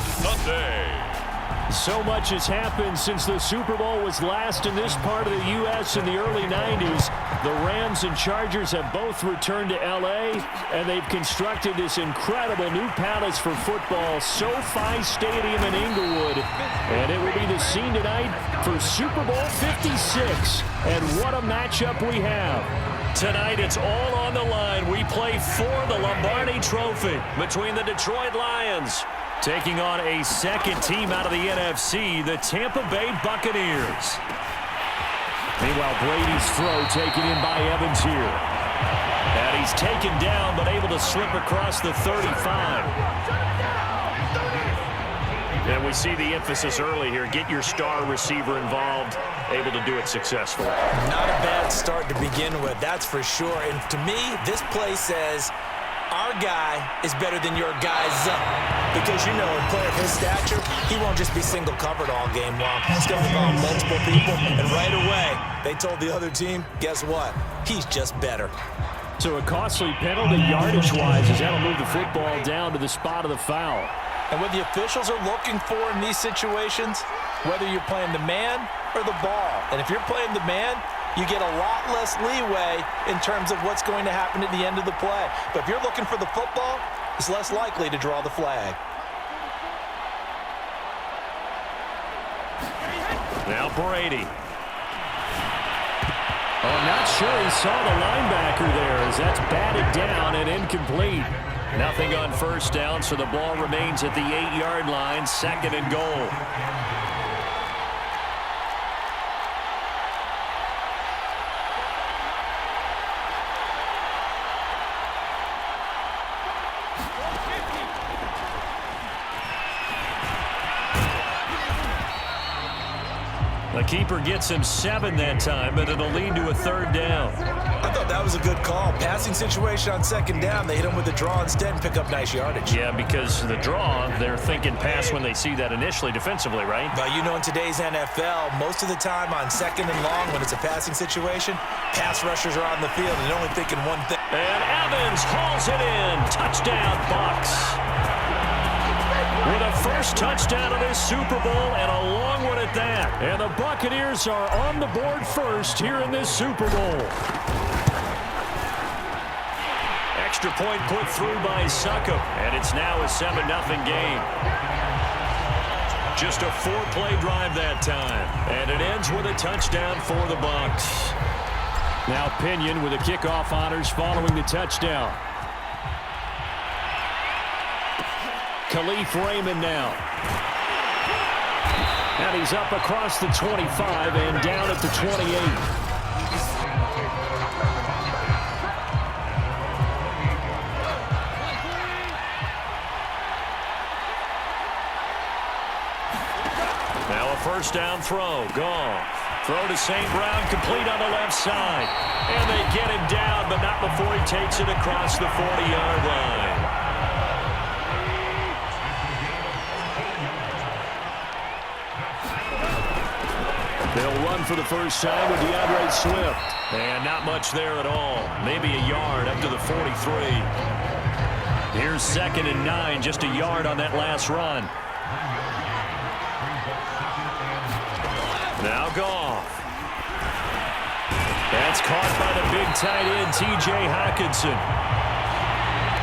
Sunday. So much has happened since the Super Bowl was last in this part of the U.S. in the early 90s. The Rams and Chargers have both returned to L.A., and they've constructed this incredible new palace for football, SoFi Stadium in Inglewood. And it will be the scene tonight for Super Bowl 56. And what a matchup we have. Tonight, it's all on the line. We play for the Lombardi Trophy between the Detroit Lions taking on a second team out of the NFC, the Tampa Bay Buccaneers. Meanwhile, Brady's throw taken in by Evans here. And he's taken down, but able to slip across the 35. And we see the emphasis early here. Get your star receiver involved, able to do it successfully. Not a bad start to begin with, that's for sure. And to me, this play says, our guy is better than your guy's up. Because, you know, a player of his stature, he won't just be single covered all game long. He's going to involve multiple people, and right away, they told the other team, guess what? He's just better. So a costly penalty yardage-wise as that'll move the football down to the spot of the foul. And what the officials are looking for in these situations, whether you're playing the man or the ball. And if you're playing the man, you get a lot less leeway in terms of what's going to happen at the end of the play. But if you're looking for the football, it's less likely to draw the flag. Now Brady. Oh, I'm not sure he saw the linebacker there as that's batted down and incomplete. Nothing on first down, so the ball remains at the 8-yard line, 2nd and goal. The keeper gets him 7 that time, but it'll lead to a 3rd down. I thought that was a good call. Passing situation on 2nd down. They hit him with the draw instead and pick up nice yardage. Yeah, because the draw, they're thinking pass when they see that initially defensively, right? But you know, in today's NFL, most of the time on 2nd and long, when it's a passing situation, pass rushers are on the field and they're only thinking one thing. And Evans hauls it in. Touchdown, Bucs. With a first touchdown of this Super Bowl and a long one at that. And the Buccaneers are on the board first here in this Super Bowl. Extra point put through by Succop, and it's now a 7-0 game. Just a 4-play drive that time, and it ends with a touchdown for the Bucs. Now Pinion with the kickoff honors following the touchdown. Khalif Raymond now. And he's up across the 25 and down at the 28. Now a first down throw. Gone. Throw to St. Brown, complete on the left side. And they get him down, but not before he takes it across the 40-yard line. They'll run for the first time with DeAndre Swift. And not much there at all. Maybe a yard up to the 43. Here's 2nd and 9, just a yard on that last run. Now Goff. That's caught by the big tight end, T.J. Hockenson.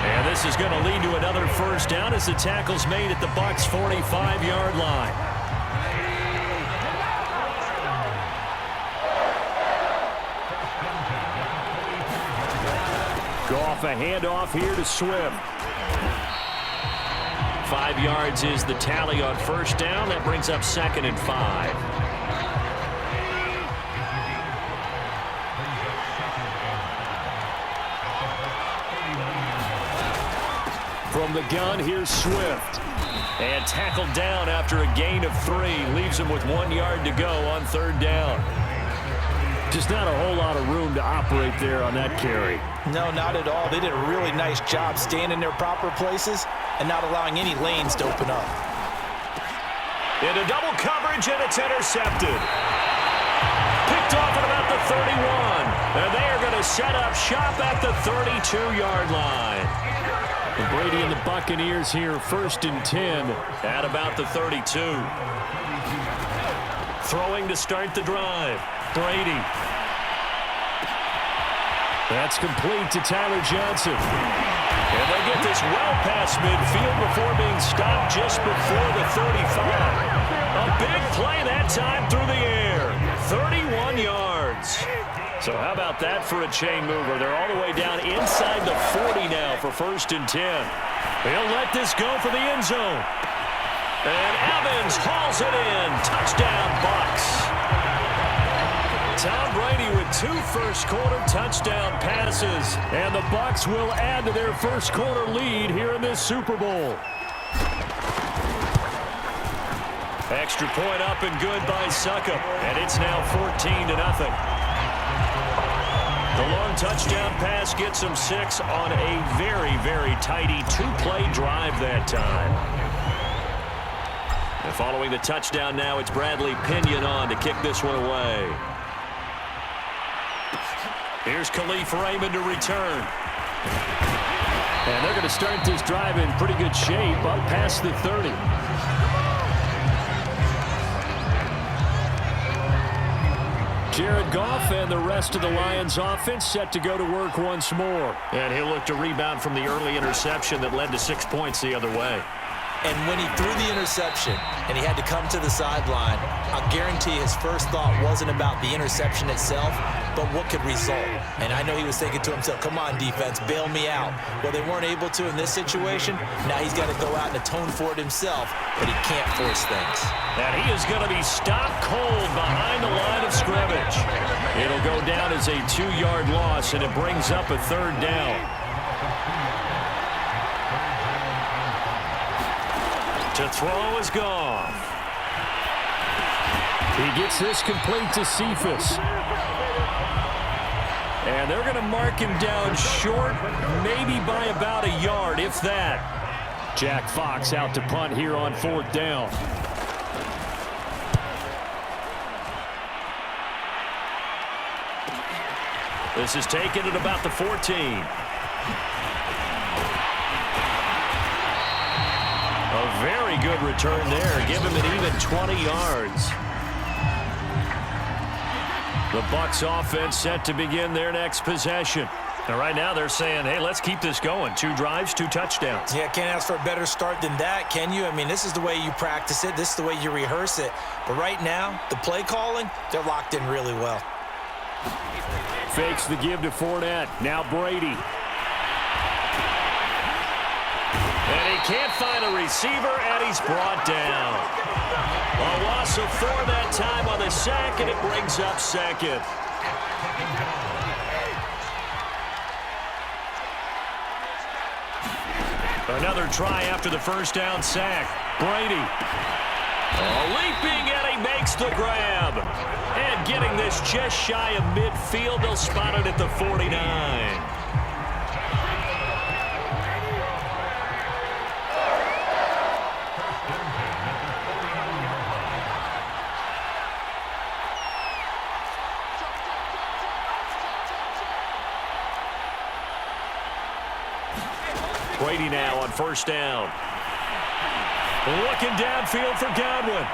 And this is going to lead to another first down as the tackle's made at the Bucs' 45-yard line. Goff, a handoff here to Swift. 5 yards is the tally on first down. That brings up 2nd and 5. From the gun, here's Swift. And tackled down after a gain of 3. Leaves him with 1 yard to go on 3rd down. Just not a whole lot of room to operate there on that carry. No, not at all. They did a really nice job staying in their proper places and not allowing any lanes to open up. Into double coverage, and it's intercepted. Picked off at about the 31. And they are going to set up shop at the 32-yard line. Brady and the Buccaneers here, 1st and 10. At about the 32. Throwing to start the drive. Brady. That's complete to Tyler Johnson. And they get this well past midfield before being stopped just before the 35. A big play that time through the air. 31 yards. So how about that for a chain mover? They're all the way down inside the 40 now for 1st and 10. He'll let this go for the end zone. And Evans hauls it in. Touchdown, Bucs. Tom Brady with 2 first-quarter touchdown passes. And the Bucs will add to their first-quarter lead here in this Super Bowl. Extra point up and good by Succop. And it's now 14-0. The long touchdown pass gets him 6 on a very, very tidy 2-play drive that time. And following the touchdown now, it's Bradley Pinion on to kick this one away. Here's Khalif Raymond to return. And they're going to start this drive in pretty good shape up past the 30. Jared Goff and the rest of the Lions offense set to go to work once more. And he'll look to rebound from the early interception that led to 6 points the other way. And when he threw the interception and he had to come to the sideline, I'll guarantee his first thought wasn't about the interception itself, but what could result. And I know he was thinking to himself, come on, defense, bail me out. Well, they weren't able to in this situation. Now he's got to go out and atone for it himself, but he can't force things. And he is going to be stopped cold behind the line of scrimmage. It'll go down as a 2-yard loss, and it brings up a 3rd down. To throw is Goff. He gets this complete to Cephas. And they're going to mark him down short, maybe by about a yard, if that. Jack Fox out to punt here on 4th down. This is taken at about the 14. A very good return there. Give him an even 20 yards. The Bucs offense set to begin their next possession. And right now they're saying, hey, let's keep this going. 2 drives, 2 touchdowns. Yeah, can't ask for a better start than that, can you? I mean, this is the way you practice it. This is the way you rehearse it. But right now, the play calling, they're locked in really well. Fakes the give to Fournette. Now Brady. And he can't find a receiver, and he's brought down. A loss of 4 that time on the sack, and it brings up 2nd. Another try after the first down sack. Brady. Leaping, and he makes the grab. And getting this just shy of midfield, they'll spot it at the 49. Brady now on 1st down. Looking downfield for Godwin.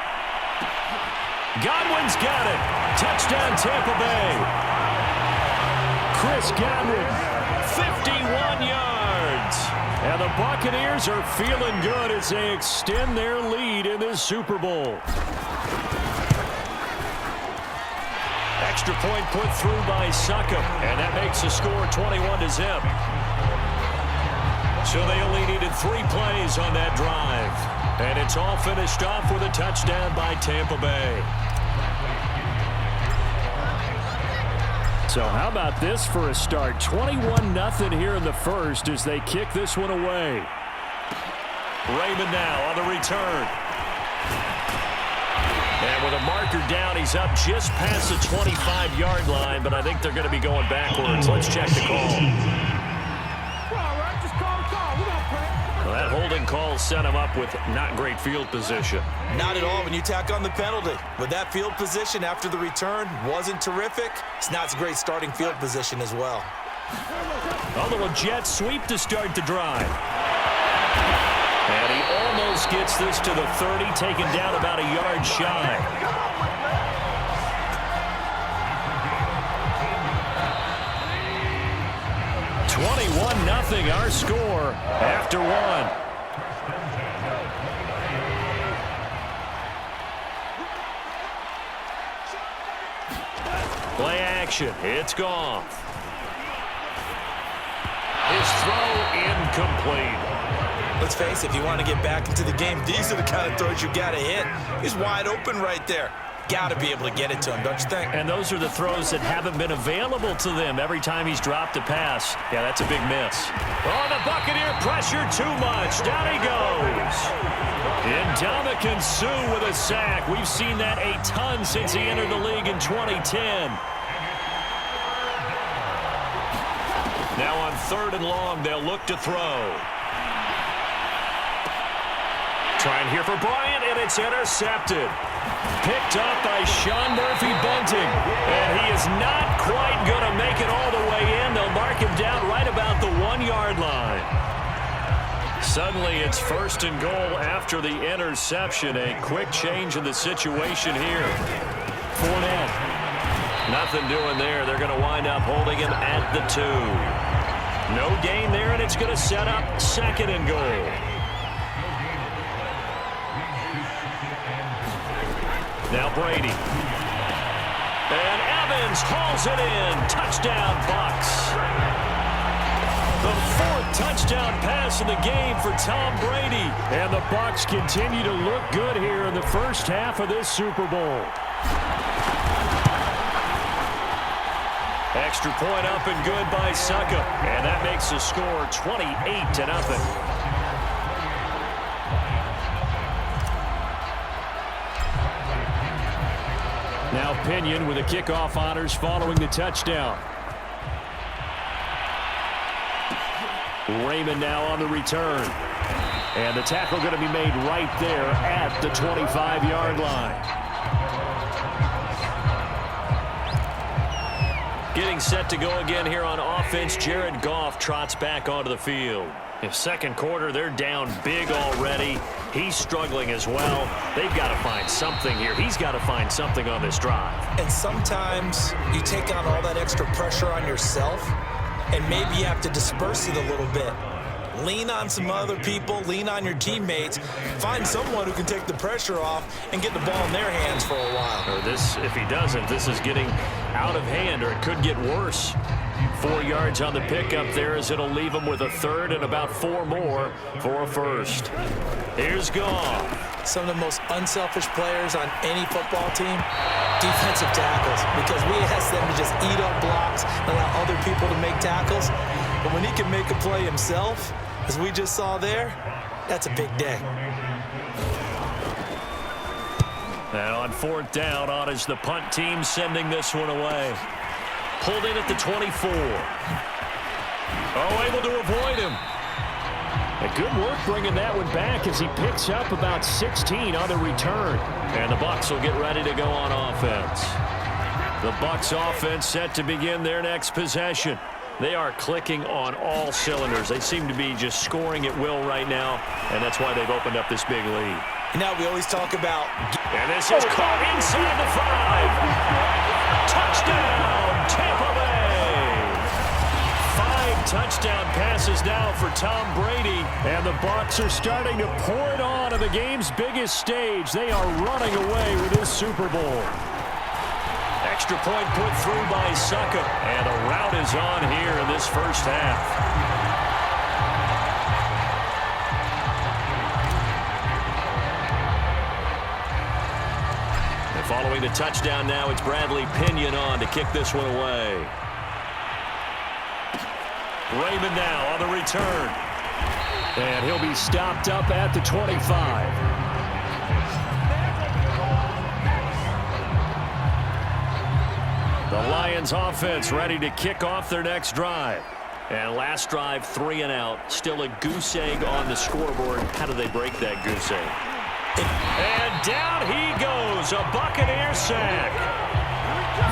Godwin's got it. Touchdown, Tampa Bay. Chris Godwin. 51 yards. And the Buccaneers are feeling good as they extend their lead in this Super Bowl. Extra point put through by Succop, and that makes the score 21-0. So they only needed 3 plays on that drive. And it's all finished off with a touchdown by Tampa Bay. So how about this for a start? 21-0 here in the first as they kick this one away. Raymond now on the return. And with a marker down, he's up just past the 25-yard line, but I think they're going to be going backwards. Let's check the call. Well, that holding call set him up with not great field position. Not at all when you tack on the penalty. With that field position after the return wasn't terrific. It's not a great starting field position as well. A little jet sweep to start the drive. And he almost gets this to the 30, taken down about a yard shy. (21-0) our score after one. Play action. It's gone. His throw incomplete. Let's face it, if you want to get back into the game, these are the kind of throws you got to hit. He's wide open right there. Got to be able to get it to him, don't you think? And those are the throws that haven't been available to them every time he's dropped a pass. Yeah, that's a big miss. Oh, the Buccaneer pressure too much. Down he goes. Ndamukong Suh with a sack. We've seen that a ton since he entered the league in 2010. Now on 3rd and long, they'll look to throw. Trying here for Bryant, and it's intercepted. Picked up by Sean Murphy-Bunting. And he is not quite going to make it all the way in. They'll mark him down right about the 1-yard line. Suddenly, it's 1st and goal after the interception. A quick change in the situation here. Fournette. Nothing doing there. They're going to wind up holding him at the 2. No gain there, and it's going to set up 2nd and goal. Now Brady. And Evans hauls it in. Touchdown, Bucs. The 4th touchdown pass in the game for Tom Brady. And the Bucs continue to look good here in the first half of this Super Bowl. Extra point up and good by Suckup. And that makes the score 28-0. Now Pinion with the kickoff honors following the touchdown. Raymond now on the return. And the tackle going to be made right there at the 25-yard line. Getting set to go again here on offense. Jared Goff trots back onto the field. In 2nd quarter, they're down big already. He's struggling as well. They've got to find something here. He's got to find something on this drive. And sometimes you take on all that extra pressure on yourself, and maybe you have to disperse it a little bit. Lean on some other people. Lean on your teammates. Find someone who can take the pressure off and get the ball in their hands for a while. Or this, if he doesn't, this is getting out of hand, or it could get worse. 4 yards on the pickup there as it'll leave him with a 3rd and about 4 more for a 1st. Here's Goff. Some of the most unselfish players on any football team, defensive tackles, because we ask them to just eat up blocks and allow other people to make tackles. But when he can make a play himself, as we just saw there, that's a big day. And on 4th down, on is the punt team sending this one away. Pulled in at the 24. Oh, able to avoid him. A good work bringing that one back as he picks up about 16 on the return. And the Bucs will get ready to go on offense. The Bucs offense set to begin their next possession. They are clicking on all cylinders. They seem to be just scoring at will right now, and that's why they've opened up this big lead. Now we always talk about... And this is caught inside the 5. Touchdown, Tampa Bay. 5 touchdown passes now for Tom Brady. And the Bucs are starting to pour it on the game's biggest stage. They are running away with this Super Bowl. Extra point put through by Suckup. And the route is on here in this first half. Following the touchdown now, it's Bradley Pinion on to kick this one away. Raymond now on the return. And he'll be stopped up at the 25. The Lions offense ready to kick off their next drive. And last drive, 3 and out. Still a goose egg on the scoreboard. How do they break that goose egg? And down he goes, a Buccaneer sack.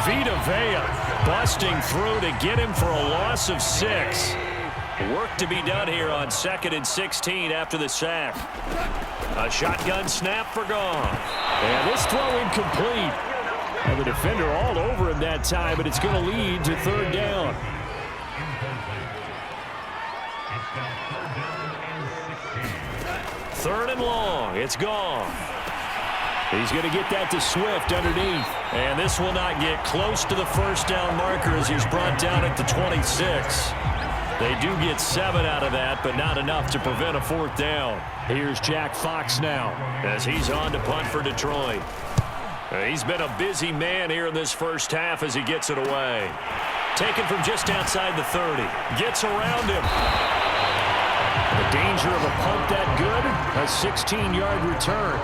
Vita Vea busting through to get him for a loss of 6. Work to be done here on 2nd and 16 after the sack. A shotgun snap for gone. And this throw incomplete. And the defender all over him that time, but it's going to lead to 3rd down. Third and long. It's gone. He's going to get that to Swift underneath. And this will not get close to the first down marker as he's brought down at the 26. They do get 7 out of that, but not enough to prevent a 4th down. Here's Jack Fox now as he's on to punt for Detroit. He's been a busy man here in this first half as he gets it away. Taken from just outside the 30. Gets around him. The danger of a punt that good, a 16-yard return.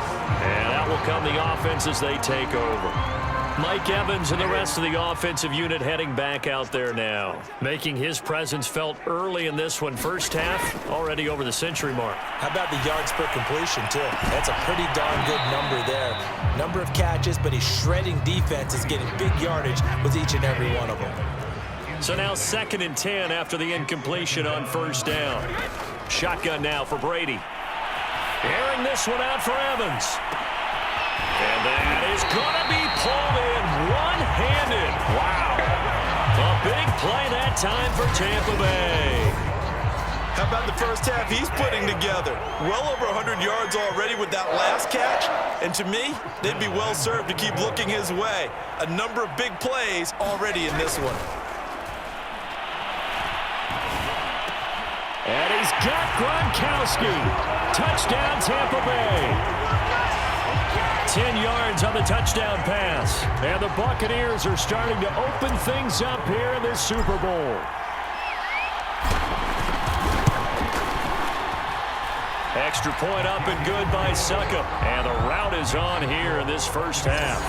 And out will come the offense as they take over. Mike Evans and the rest of the offensive unit heading back out there now. Making his presence felt early in this one. First half, already over the century mark. How about the yards per completion, too? That's a pretty darn good number there. Number of catches, but he's shredding defense. Is getting big yardage with each and every one of them. So now 2nd and 10 after the incompletion on 1st down. Shotgun now for Brady. Airing this one out for Evans. And that is going to be pulled in one-handed. Wow. A big play that time for Tampa Bay. How about the first half he's putting together? Well over 100 yards already with that last catch. And to me, they'd be well served to keep looking his way. A number of big plays already in this one. And he's got Gronkowski. Touchdown, Tampa Bay. 10 yards on the touchdown pass. And the Buccaneers are starting to open things up here in this Super Bowl. Extra point up and good by Suckup. And the route is on here in this first half.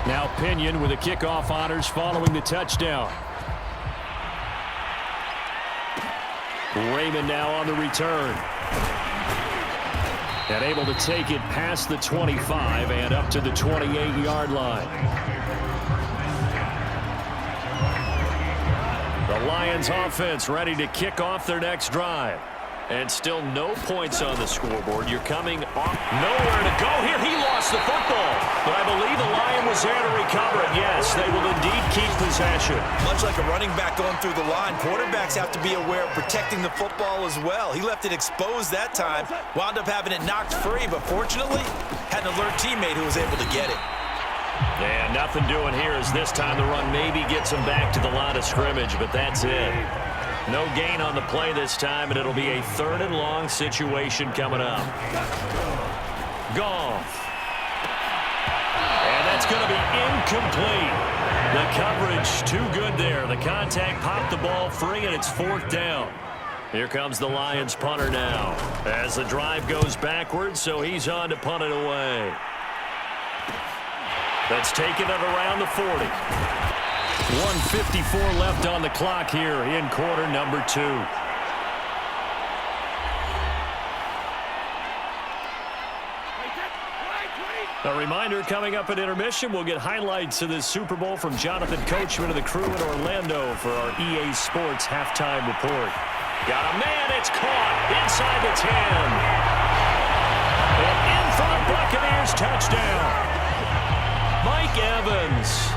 Now Pinion with the kickoff honors following the touchdown. Raymond now on the return. And able to take it past the 25 and up to the 28-yard line. The Lions offense ready to kick off their next drive. And still no points on the scoreboard. You're coming off. Nowhere to go here. He lost the football. But I believe the Lion was there to recover it. Yes, they will indeed keep possession. Much like a running back going through the line, quarterbacks have to be aware of protecting the football as well. He left it exposed that time, wound up having it knocked free, but fortunately had an alert teammate who was able to get it. And nothing doing here as this time the run maybe gets him back to the line of scrimmage, but that's it. No gain on the play this time, and it'll be a 3rd and long situation coming up. Goff. And that's going to be incomplete. The coverage too good there. The contact popped the ball free, and it's 4th down. Here comes the Lions punter now as the drive goes backwards, so he's on to punt it away. That's taken at around the 40. 1:54 left on the clock here in quarter number 2. A reminder, coming up at intermission, we'll get highlights of this Super Bowl from Jonathan Coachman and the crew in Orlando for our EA Sports halftime report. Got a man, it's caught inside the 10. And in for the Buccaneers touchdown. Mike Evans.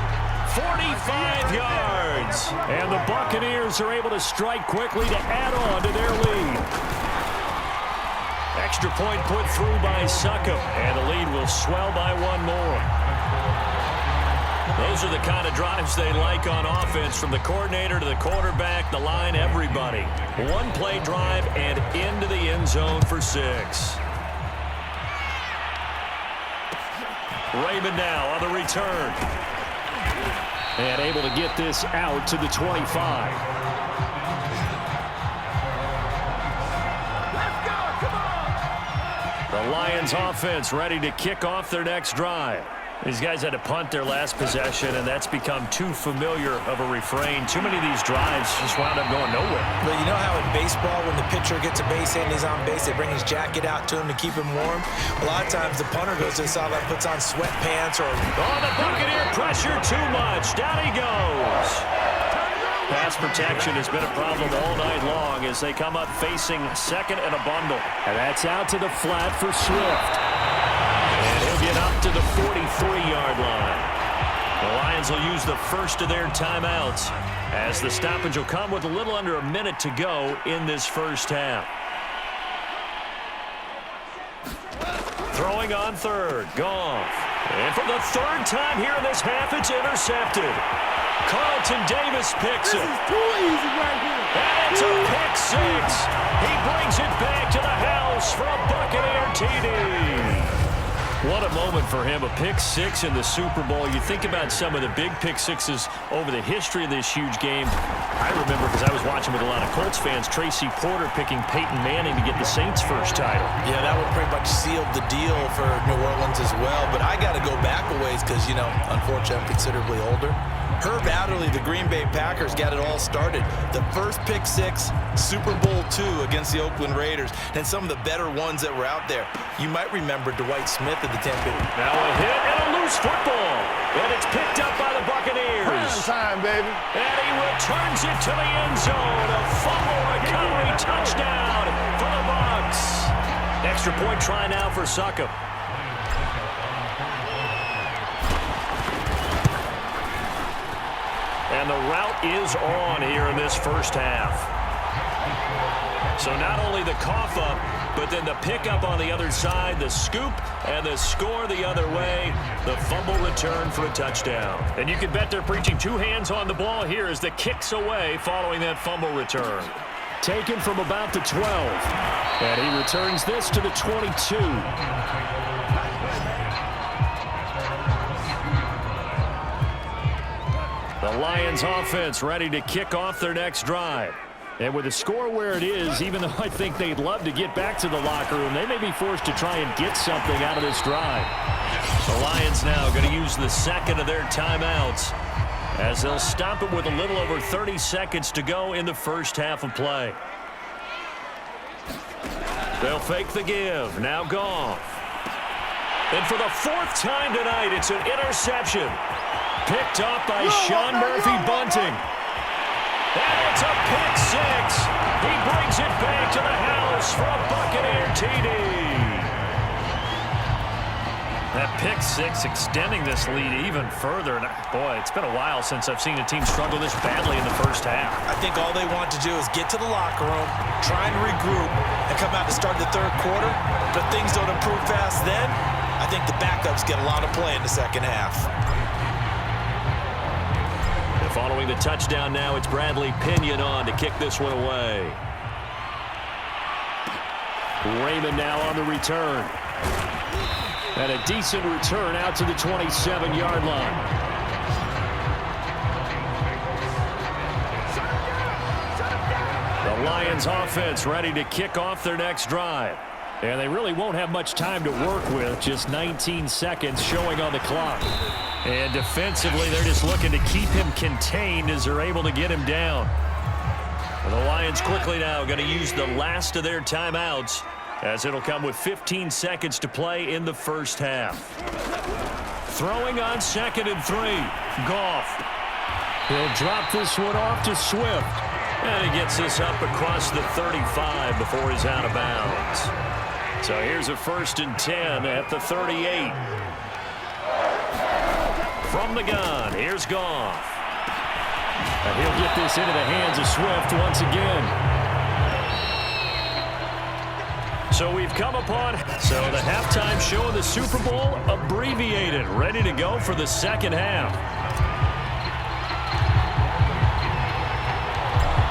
45 yards. And the Buccaneers are able to strike quickly to add on to their lead. Extra point put through by Suckup. And the lead will swell by one more. Those are the kind of drives they like on offense, from the coordinator to the quarterback, the line, everybody. One play drive and into the end zone for 6. Raymond now on the return. And able to get this out to the 25. The Lions offense ready to kick off their next drive. These guys had to punt their last possession, and that's become too familiar of a refrain. Too many of these drives just wound up going nowhere. But you know how in baseball, when the pitcher gets a base hit and he's on base, they bring his jacket out to him to keep him warm? A lot of times the punter goes to the sideline, puts on sweatpants or... Oh, the Buccaneer pressure too much. Down he goes. Pass protection has been a problem all night long as they come up facing second and a bundle. And that's out to the flat for Swift. And he'll get up to the 43-yard line. The Lions will use the first of their timeouts as the stoppage will come with a little under a minute to go in this first half. Throwing on third, Goff. And for the third time here in this half, it's intercepted. Carlton Davis picks it. This is too easy right here. And it's a pick six. He brings it back to the house for a Buccaneer TD. What a moment for him, a pick six in the Super Bowl. You think about some of the big pick sixes over the history of this huge game. I remember, because I was watching with a lot of Colts fans, Tracy Porter picking Peyton Manning to get the Saints' first title. Yeah, that one pretty much sealed the deal for New Orleans as well. But I got to go back a ways because, you know, unfortunately, I'm considerably older. Herb Adderley, the Green Bay Packers, got it all started. The first pick six, Super Bowl II against the Oakland Raiders, and some of the better ones that were out there. You might remember Dwight Smith at the Tampa. Now a hit and a loose football. And it's picked up by the Buccaneers. Prime time, baby. And he returns it to the end zone. A fumble recovery touchdown for the Bucs. Extra point try now for Succop. And the route is on here in this first half. So not only the cough up, but then the pickup on the other side, the scoop, and the score the other way. The fumble return for a touchdown. And you can bet they're preaching two hands on the ball here as the kicks away following that fumble return. Taken from about the 12. And he returns this to the 22. The Lions offense ready to kick off their next drive. And with the score where it is, even though I think they'd love to get back to the locker room, they may be forced to try and get something out of this drive. The Lions now going to use the second of their timeouts as they'll stop it with a little over 30 seconds to go in the first half of play. They'll fake the give. Now Goff. And for the fourth time tonight, it's an interception. Picked up by Sean Murphy-Bunting. And it's a pick six. He brings it back to the house for a Buccaneer TD. That pick six extending this lead even further. And boy, it's been a while since I've seen a team struggle this badly in the first half. I think all they want to do is get to the locker room, try and regroup, and come out to start the third quarter. But things don't improve fast then. I think the backups get a lot of play in the second half. Following the touchdown now, it's Bradley Pinion on to kick this one away. Raymond now on the return. And a decent return out to the 27-yard line. The Lions offense ready to kick off their next drive. And they really won't have much time to work with. Just 19 seconds showing on the clock. And defensively, they're just looking to keep him contained as they're able to get him down. And the Lions quickly now going to use the last of their timeouts as it'll come with 15 seconds to play in the first half. Throwing on second and 3. Goff. He'll drop this one off to Swift. And he gets this up across the 35 before he's out of bounds. So here's a 1st and 10 at the 38. From the gun, here's Goff. And he'll get this into the hands of Swift once again. So we've come upon the halftime show of the Super Bowl abbreviated, ready to go for the second half.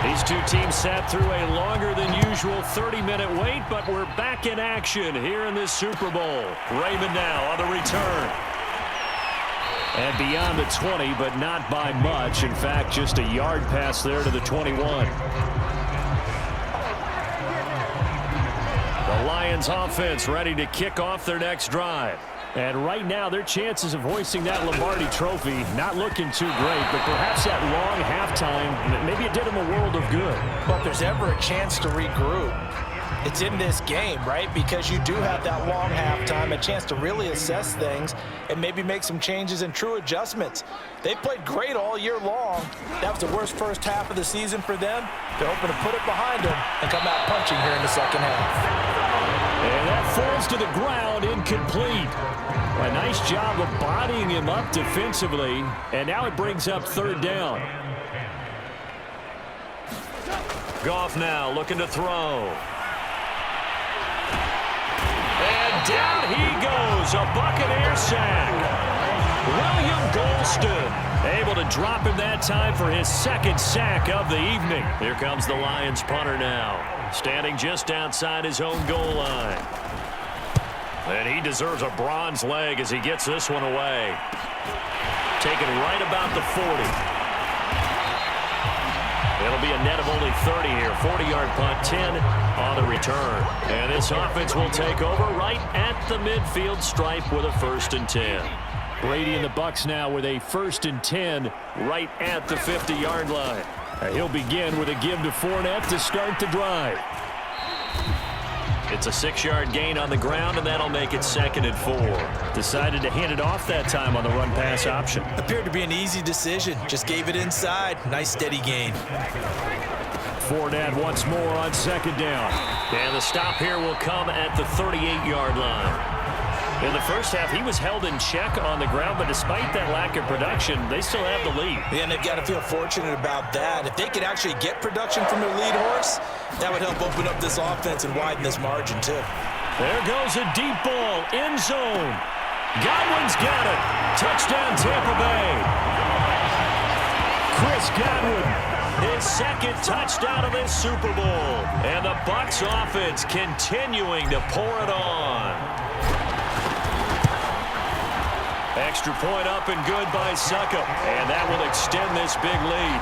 These two teams sat through a longer than usual 30-minute wait, but we're back in action here in this Super Bowl. Raymond now on the return. And beyond the 20, but not by much. In fact, just a yard pass there to the 21. The Lions offense ready to kick off their next drive. And right now, their chances of hoisting that Lombardi trophy not looking too great, but perhaps that long halftime, maybe it did them a world of good. But if there's ever a chance to regroup, it's in this game, right? Because you do have that long halftime, a chance to really assess things and maybe make some changes and true adjustments. They played great all year long. That was the worst first half of the season for them. They're hoping to put it behind them and come out punching here in the second half. And that falls to the ground, incomplete. A nice job of bodying him up defensively, and now it brings up third down. Goff now looking to throw. And down he goes, a Buccaneer sack. William Golston able to drop him that time for his second sack of the evening. Here comes the Lions punter now, standing just outside his own goal line. And he deserves a bronze leg as he gets this one away. Taken right about the 40. It'll be a net of only 30 here. 40-yard punt, 10 on the return. And this offense will take over right at the midfield stripe with a 1st and 10. Brady and the Bucs now with a 1st and 10 right at the 50-yard line. He'll begin with a give to Fournette to start the drive. It's a 6-yard gain on the ground, and that'll make it 2nd and 4. Decided to hand it off that time on the run-pass option. Appeared to be an easy decision. Just gave it inside. Nice steady gain. Fournette once more on 2nd down. And the stop here will come at the 38-yard line. In the first half, he was held in check on the ground, but despite that lack of production, they still have the lead. Yeah, and they've got to feel fortunate about that. If they could actually get production from their lead horse, that would help open up this offense and widen this margin, too. There goes a deep ball, end zone. Godwin's got it. Touchdown, Tampa Bay. Chris Godwin, his second touchdown of this Super Bowl. And the Bucs offense continuing to pour it on. Extra point up and good by Succop. And that will extend this big lead.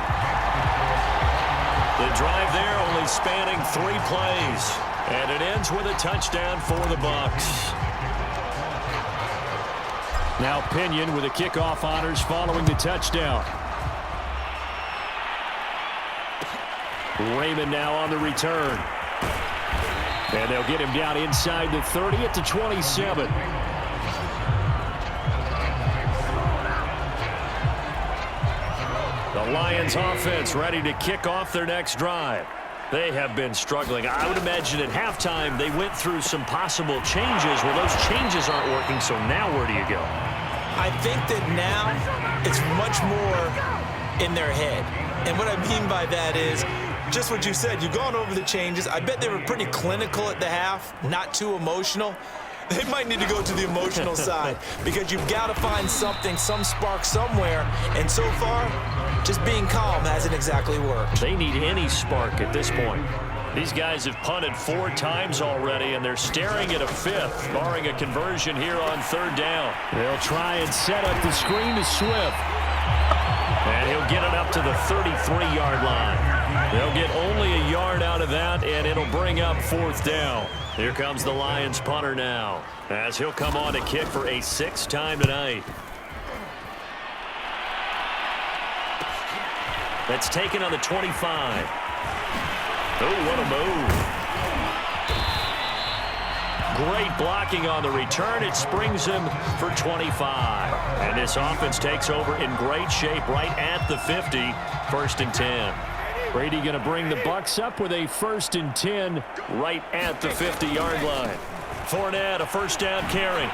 The drive there only spanning 3 plays. And it ends with a touchdown for the Bucs. Now Pinion with the kickoff honors following the touchdown. Raymond now on the return. And they'll get him down inside the 30 at the 27. The Lions offense ready to kick off their next drive. They have been struggling. I would imagine at halftime they went through some possible changes. Well, those changes aren't working, so now where do you go? I think that now it's much more in their head. And what I mean by that is just what you said. You've gone over the changes. I bet they were pretty clinical at the half, not too emotional. They might need to go to the emotional side because you've got to find something, some spark somewhere. And so far, just being calm hasn't exactly worked. They need any spark at this point. These guys have punted 4 times already, and they're staring at a 5th, barring a conversion here on 3rd down. They'll try and set up the screen to Swift. And he'll get it up to the 33-yard line. They'll get only a yard out of that, and it'll bring up 4th down. Here comes the Lions punter now, as he'll come on to kick for a 6th time tonight. That's taken on the 25. Oh, what a move. Great blocking on the return. It springs him for 25. And this offense takes over in great shape right at the 50. 1st and 10. Brady going to bring the Bucs up with a 1st and 10 right at the 50-yard line. Fournette, a 1st down carry.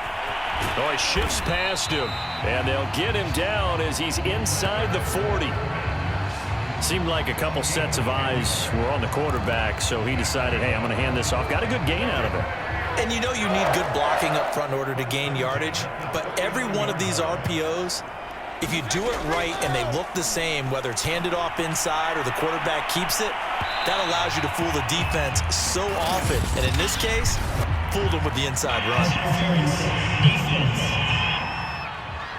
Oh, he shifts past him. And they'll get him down as he's inside the 40. Seemed like a couple sets of eyes were on the quarterback, so he decided, hey, I'm going to hand this off. Got a good gain out of it. And you know you need good blocking up front in order to gain yardage. But every one of these RPOs, if you do it right and they look the same, whether it's handed off inside or the quarterback keeps it, that allows you to fool the defense so often. And in this case, fooled them with the inside run.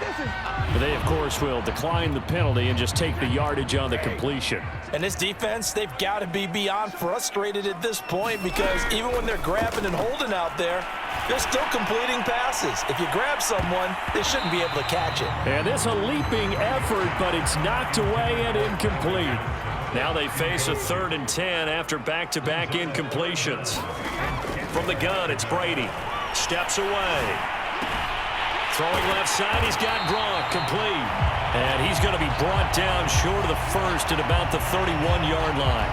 This Easy. But they, of course, will decline the penalty and just take the yardage on the completion. And this defense, they've got to be beyond frustrated at this point because even when they're grabbing and holding out there, they're still completing passes. If you grab someone, they shouldn't be able to catch it. And this a leaping effort, but it's knocked away and incomplete. Now they face a 3rd and 10 after back-to-back incompletions. From the gun, it's Brady. Steps away. Throwing left side, he's got Gronk complete. And he's going to be brought down short of the first at about the 31-yard line.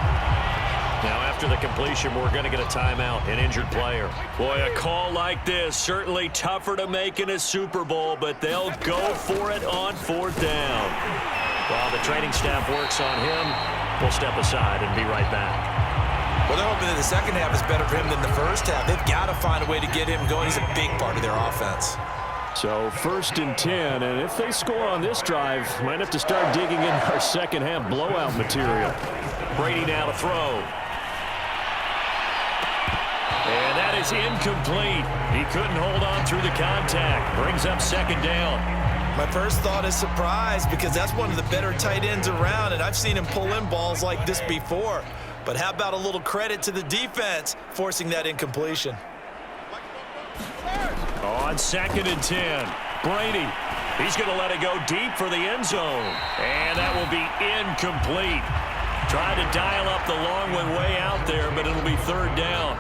Now after the completion, we're going to get a timeout, an injured player. Boy, a call like this, certainly tougher to make in a Super Bowl, but they'll go for it on 4th down. While the training staff works on him, we'll step aside and be right back. Well, they're hoping that the second half is better for him than the first half. They've got to find a way to get him going. He's a big part of their offense. So 1st and 10, and if they score on this drive, might have to start digging in our second half blowout material. Brady now to throw. And that is incomplete. He couldn't hold on through the contact. Brings up 2nd down. My first thought is surprise because that's one of the better tight ends around, and I've seen him pull in balls like this before. But how about a little credit to the defense forcing that incompletion? On 2nd and 10, Brady. He's going to let it go deep for the end zone. And that will be incomplete. Tried to dial up the long one way out there, but it'll be 3rd down.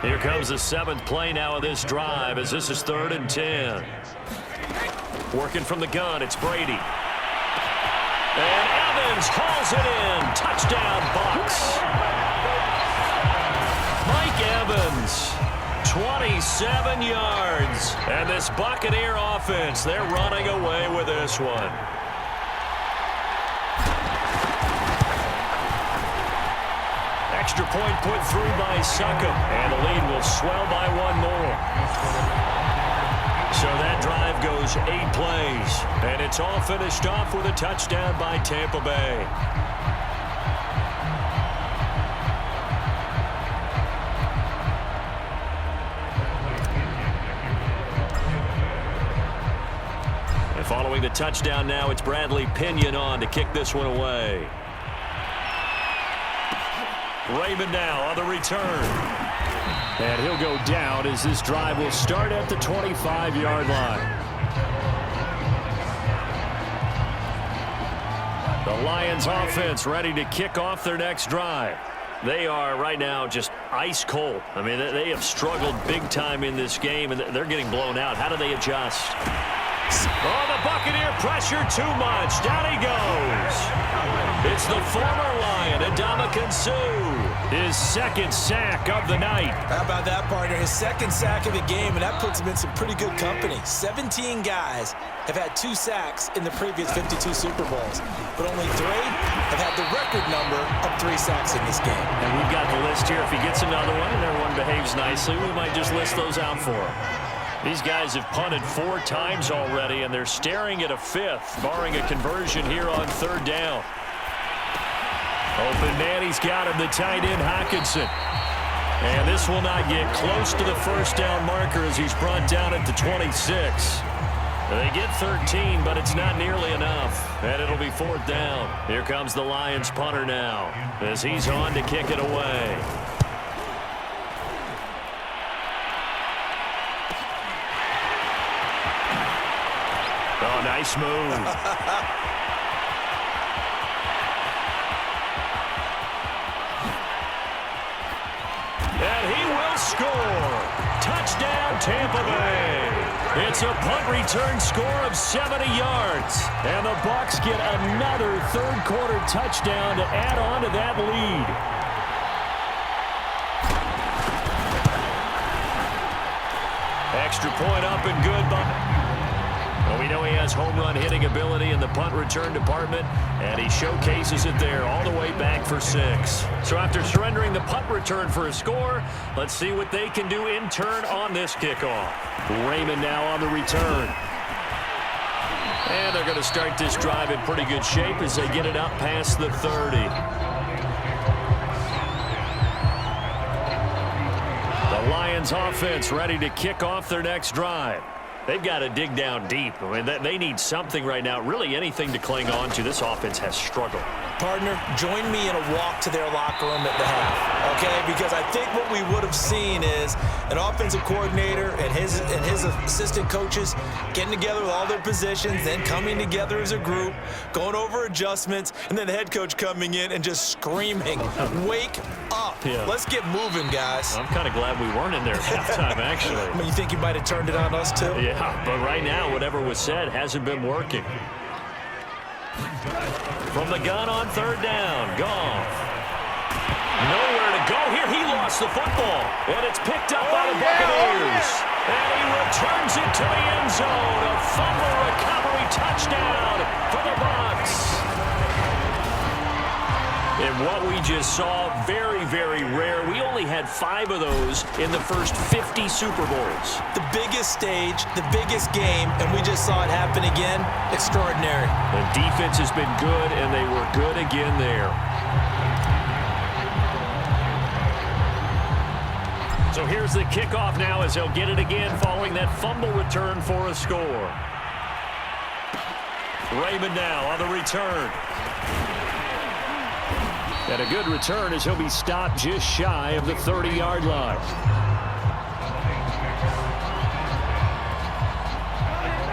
Here comes the 7th play now of this drive as this is 3rd and 10. Working from the gun, it's Brady. And Evans hauls it in. Touchdown, Bucs. Mike Evans, 27 yards. And this Buccaneer offense, they're running away with this one. Extra point put through by Succop. And the lead will swell by 1 more. So that drive goes 8 plays, and it's all finished off with a touchdown by Tampa Bay. And following the touchdown now, it's Bradley Pinion on to kick this one away. Raymond now on the return. And he'll go down as this drive will start at the 25-yard line. The Lions offense ready to kick off their next drive. They are right now just ice cold. I mean, they have struggled big time in this game, and they're getting blown out. How do they adjust? Oh, the Buccaneer pressure too much. Down he goes. It's the former Lion, Ndamukong Suh. His 2nd sack of the night. How about that, partner? His 2nd sack of the game, and that puts him in some pretty good company. 17 guys have had 2 sacks in the previous 52 Super Bowls, but only 3 have had the record number of 3 sacks in this game. And we've got the list here. If he gets another one and everyone behaves nicely, we might just list those out for him. These guys have punted 4 times already, and they're staring at a 5th, barring a conversion here on 3rd down. Open man, he's got him, the tight end, Hockenson. And this will not get close to the 1st down marker as he's brought down at the 26. They get 13, but it's not nearly enough. And it'll be 4th down. Here comes the Lions punter now as he's on to kick it away. Oh, nice move. And he will score. Touchdown, Tampa Bay. It's a punt return score of 70 yards. And the Bucs get another 3rd quarter touchdown to add on to that lead. Extra point up and good, but well, we know he has home run hitting ability in the punt return department, and he showcases it there all the way back for 6. So after surrendering the punt return for a score, let's see what they can do in turn on this kickoff. Raymond now on the return. And they're going to start this drive in pretty good shape as they get it up past the 30. The Lions offense ready to kick off their next drive. They've got to dig down deep. I mean, they need something right now, really anything to cling on to. This offense has struggled. Partner, join me in a walk to their locker room at the half, okay? Because I think what we would have seen is an offensive coordinator and his assistant coaches getting together with all their positions, then coming together as a group, going over adjustments, and then the head coach coming in and just screaming, "Wake up. Yeah. Let's get moving, guys." I'm kind of glad we weren't in there at halftime, actually. I mean, you think you might have turned it on us, too? Yeah, but right now, whatever was said hasn't been working. From the gun on third down, Goff. Nowhere to go here. He lost the football, and it's picked up by the Buccaneers. And he returns it to the end zone. A fumble recovery touchdown for the Bucs. And what we just saw, very, very rare. We only had 5 of those in the first 50 Super Bowls. The biggest stage, the biggest game, and we just saw it happen again. Extraordinary. The defense has been good, and they were good again there. So here's the kickoff now as he'll get it again following that fumble return for a score. Raymond now on the return. And a good return as he'll be stopped just shy of the 30-yard line.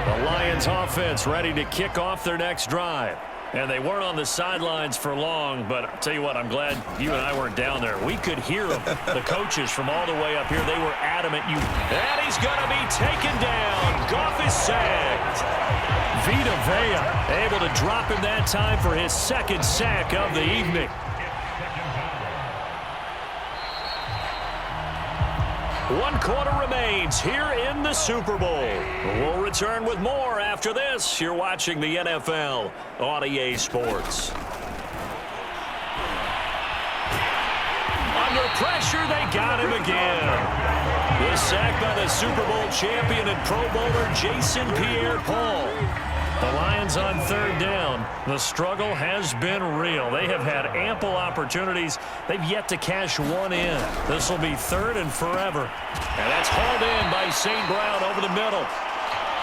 The Lions offense ready to kick off their next drive. And they weren't on the sidelines for long, but I'll tell you what, I'm glad you and I weren't down there. We could hear them, the coaches from all the way up here. They were adamant. And he's going to be taken down. Goff is sacked. Vita Vea able to drop him that time for his second sack of the evening. One quarter remains here in the Super Bowl. We'll return with more after this. You're watching the NFL on EA Sports. Under pressure, they got him again. The sack by the Super Bowl champion and Pro Bowler Jason Pierre-Paul. The Lions on third down. The struggle has been real. They have had ample opportunities. They've yet to cash one in. This will be third and forever. And that's hauled in by St. Brown over the middle.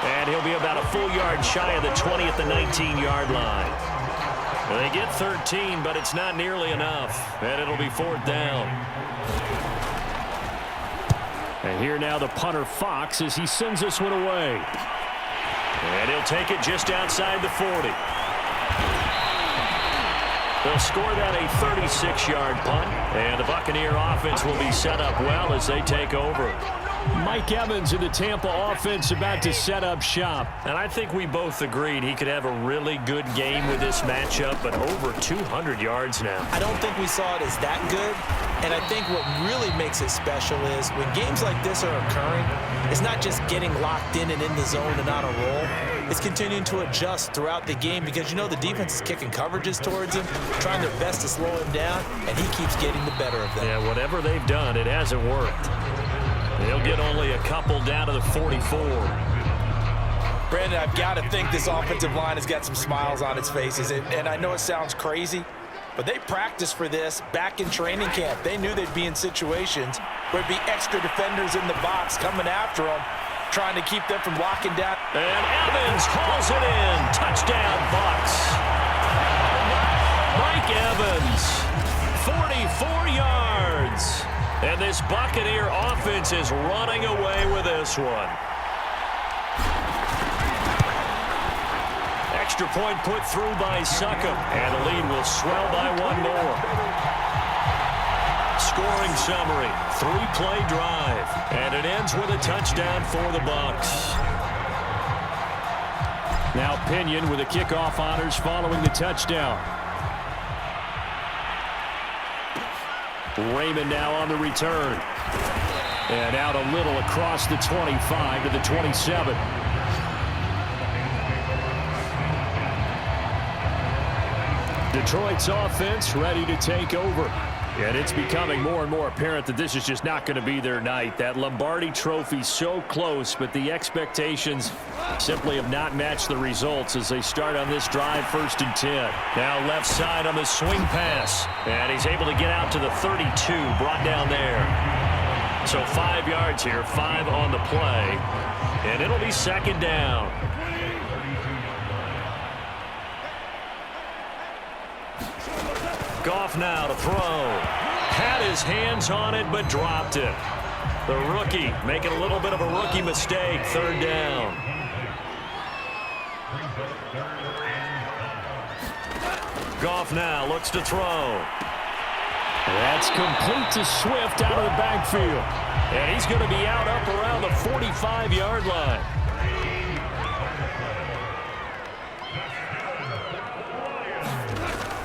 And he'll be about a full yard shy of the 20 at the 19-yard line. They get 13, but it's not nearly enough. And it'll be fourth down. And here now the punter Fox as he sends this one away. And he'll take it just outside the 40. They'll score that a 36-yard punt. And the Buccaneer offense will be set up well as they take over. Mike Evans in the Tampa offense about to set up shop. And I think we both agreed he could have a really good game with this matchup, but over 200 yards now. I don't think we saw it as that good. And I think what really makes it special is when games like this are occurring, it's not just getting locked in and in the zone and on a roll. It's continuing to adjust throughout the game because, you know, the defense is kicking coverages towards him, trying their best to slow him down, and he keeps getting the better of them. Yeah, whatever they've done, it hasn't worked. They'll get only a couple down to the 44. Brandon, I've got to think this offensive line has got some smiles on its faces. And I know it sounds crazy, but they practiced for this back in training camp. They knew they'd be in situations where there'd be extra defenders in the box coming after them, trying to keep them from locking down. And Evans hauls it in. Touchdown, Bucs. Mike Evans, 44 yards. And this Buccaneer offense is running away with this one. Extra point put through by Succop. And the lead will swell by one more. Scoring summary, 3-play drive. And it ends with a touchdown for the Bucs. Now Pinion with the kickoff honors following the touchdown. Raymond now on the return. And out a little across the 25 to the 27. Detroit's offense ready to take over. And it's becoming more and more apparent that this is just not going to be their night. That Lombardi Trophy so close, but the expectations simply have not matched the results as they start on this drive, 1st and 10. Now left side on the swing pass. And he's able to get out to the 32, brought down there. So 5 yards here, 5 on the play. And it'll be second down. Goff now to throw. Had his hands on it, but dropped it. The rookie making a little bit of a rookie mistake. Third down. Goff now looks to throw. That's complete to Swift out of the backfield. And he's going to be out up around the 45-yard line.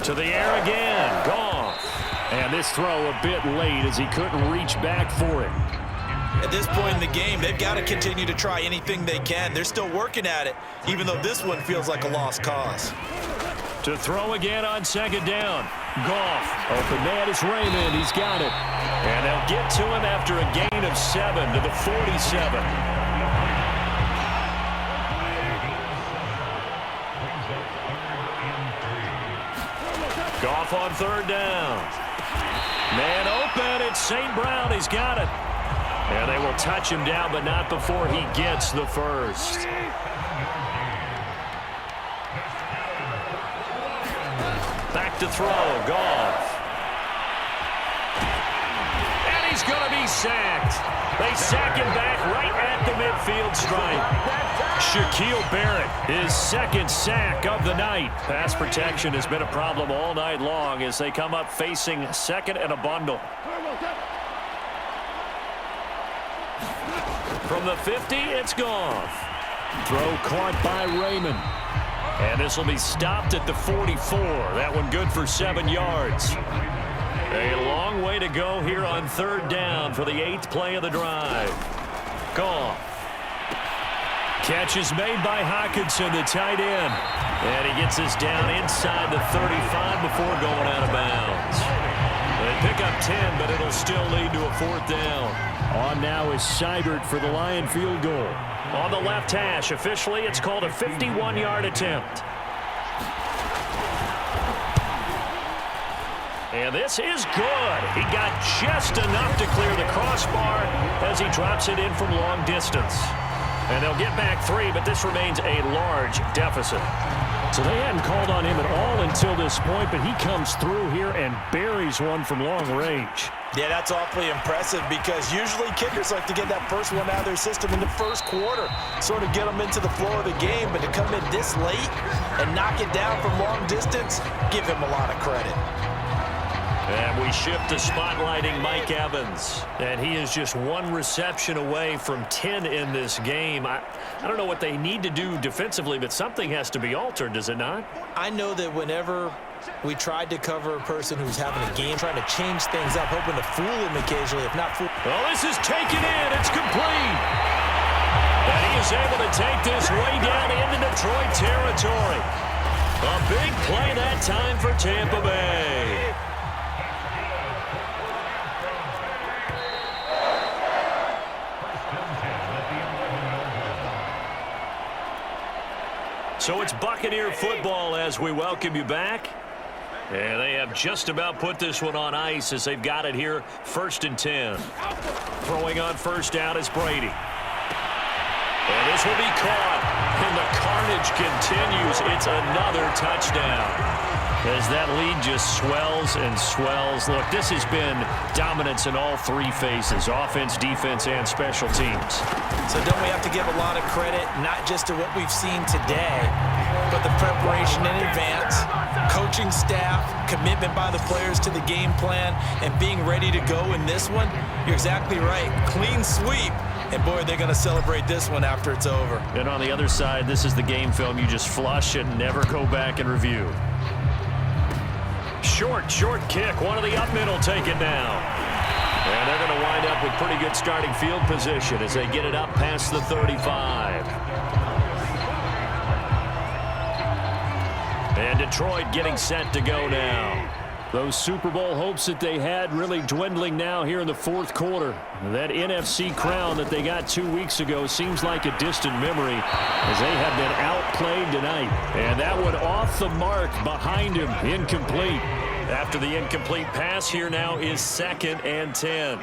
To the air again. Goff. And this throw a bit late as he couldn't reach back for it. At this point in the game, they've got to continue to try anything they can. They're still working at it, even though this one feels like a lost cause. To throw again on second down. Goff. Open man is Raymond. He's got it. And they'll get to him after a gain of 7 to the 47. Goff on third down. Man open. It's St. Brown. He's got it. And they will touch him down, but not before he gets the first. Back to throw. Goff. And he's going to be sacked. They sack him back right at the midfield stripe. Shaquille Barrett, his second sack of the night. Pass protection has been a problem all night long as they come up facing second and a bundle. From the 50, it's Goff. Throw caught by Raymond. And this will be stopped at the 44. That one good for 7 yards. A long way to go here on third down for the 8th play of the drive. Goff. Catch is made by Hockenson, the tight end. And he gets this down inside the 35 before going out of bounds. They pick up 10, but it'll still lead to a 4th down. On now is Seibert for the Lion field goal. On the left hash, officially it's called a 51-yard attempt. And this is good. He got just enough to clear the crossbar as he drops it in from long distance. And they'll get back 3, but this remains a large deficit. So they hadn't called on him at all until this point, but he comes through here and buries one from long range. Yeah, that's awfully impressive because usually kickers like to get that first one out of their system in the first quarter, sort of get them into the flow of the game, but to come in this late and knock it down from long distance, give him a lot of credit. And we shift to spotlighting Mike Evans. And he is just one reception away from 10 in this game. I don't know what they need to do defensively, but something has to be altered, does it not? I know that whenever we tried to cover a person who's having a game, trying to change things up, hoping to fool him occasionally, if not fool. Well, this is taken in. It's complete. And he is able to take this way down into Detroit territory. A big play that time for Tampa Bay. So it's Buccaneer football as we welcome you back. And they have just about put this one on ice as they've got it here, 1st and 10. Throwing on first down is Brady. And this will be caught. And the carnage continues. It's another touchdown. As that lead just swells and swells. Look, this has been dominance in all 3 phases, offense, defense, and special teams. So don't we have to give a lot of credit, not just to what we've seen today, but the preparation in advance, coaching staff, commitment by the players to the game plan, and being ready to go in this one? You're exactly right. Clean sweep. And, boy, they're going to celebrate this one after it's over. And on the other side, this is the game film you just flush and never go back and review. Short kick. One of the up middle taken now. And they're going to wind up with pretty good starting field position as they get it up past the 35. And Detroit getting set to go now. Those Super Bowl hopes that they had really dwindling now here in the 4th quarter. That NFC crown that they got 2 weeks ago seems like a distant memory as they have been outplayed tonight. And that one off the mark behind him, incomplete. After the incomplete pass, here now is 2nd and 10.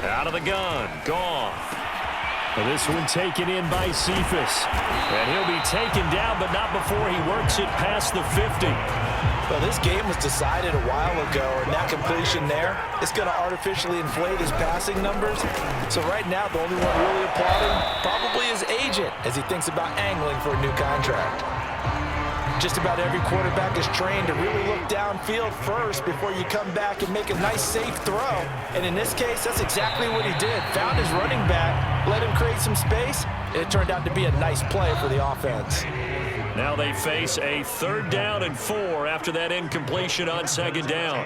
Out of the gun, Goff. And this one taken in by Cephas. And he'll be taken down, but not before he works it past the 50. Well, this game was decided a while ago, and that completion there is going to artificially inflate his passing numbers. So right now, the only one really applauding probably his agent as he thinks about angling for a new contract. Just about every quarterback is trained to really look downfield first before you come back and make a nice, safe throw. And in this case, that's exactly what he did. Found his running back, let him create some space, and it turned out to be a nice play for the offense. Now they face a 3rd down and 4 after that incompletion on 2nd down.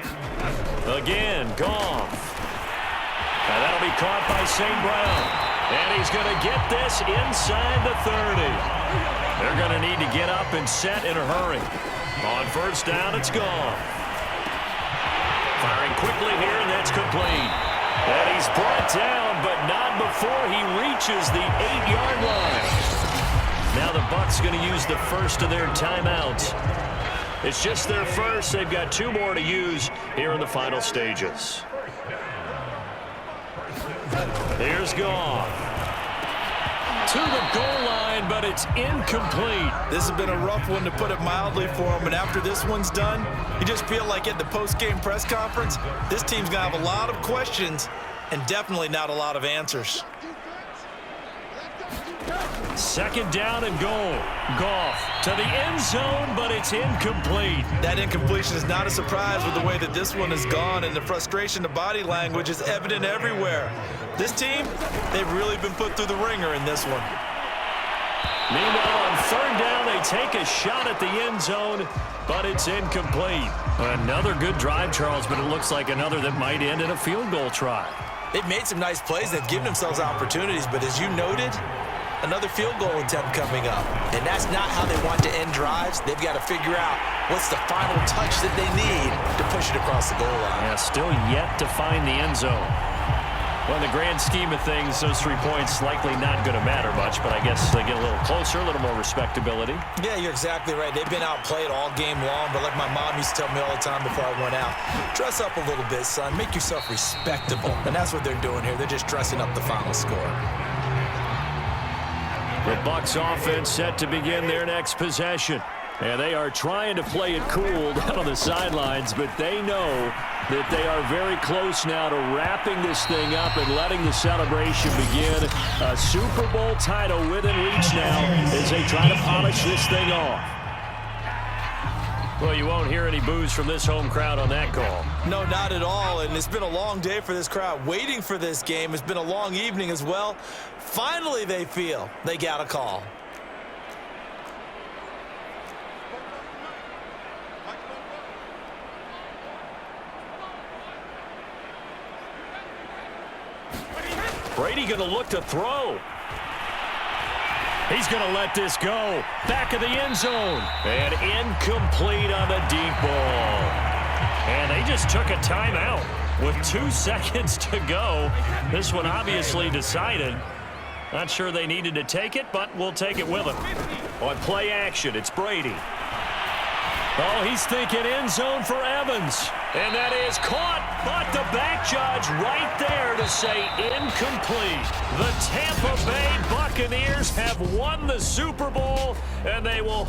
Again, Goff. And that'll be caught by St. Brown. And he's going to get this inside the 30. They're going to need to get up and set in a hurry. On 1st down, it's Goff. Firing quickly here, and that's complete. And he's brought down, but not before he reaches the 8-yard line. Now the Bucs going to use the first of their timeouts. It's just their first. They've got 2 more to use here in the final stages. Here's Goff. To the goal line, but it's incomplete. This has been a rough one, to put it mildly, for him. And after this one's done, you just feel like at the post-game press conference, this team's going to have a lot of questions and definitely not a lot of answers. 2nd down and goal. Goff to the end zone, but it's incomplete. That incompletion is not a surprise with the way that this one has gone, and the frustration, the body language is evident everywhere. This team, they've really been put through the ringer in this one. Meanwhile, on 3rd down, they take a shot at the end zone, but it's incomplete. Another good drive, Charles, but it looks like another that might end in a field goal try. They've made some nice plays. They've given themselves opportunities, but as you noted, another field goal attempt coming up. And that's not how they want to end drives. They've got to figure out what's the final touch that they need to push it across the goal line. Yeah, still yet to find the end zone. Well, in the grand scheme of things, those 3 points likely not going to matter much, but I guess they get a little closer, a little more respectability. Yeah, you're exactly right. They've been outplayed all game long, but like my mom used to tell me all the time before I went out, dress up a little bit, son. Make yourself respectable. And that's what they're doing here. They're just dressing up the final score. The Bucs offense set to begin their next possession. And they are trying to play it cool down on the sidelines, but they know that they are very close now to wrapping this thing up and letting the celebration begin. A Super Bowl title within reach now as they try to polish this thing off. Well, you won't hear any boos from this home crowd on that call. No, not at all, and it's been a long day for this crowd. Waiting for this game. It's been a long evening as well. Finally, they feel they got a call. Brady going to look to throw. He's going to let this go. Back of the end zone. And incomplete on the deep ball. And they just took a timeout with 2 seconds to go. This one obviously decided. Not sure they needed to take it, but we'll take it with them. On play action, it's Brady. Oh, he's thinking end zone for Evans. And that is caught, but the back judge right there to say incomplete. The Tampa Bay Buccaneers have won the Super Bowl, and they will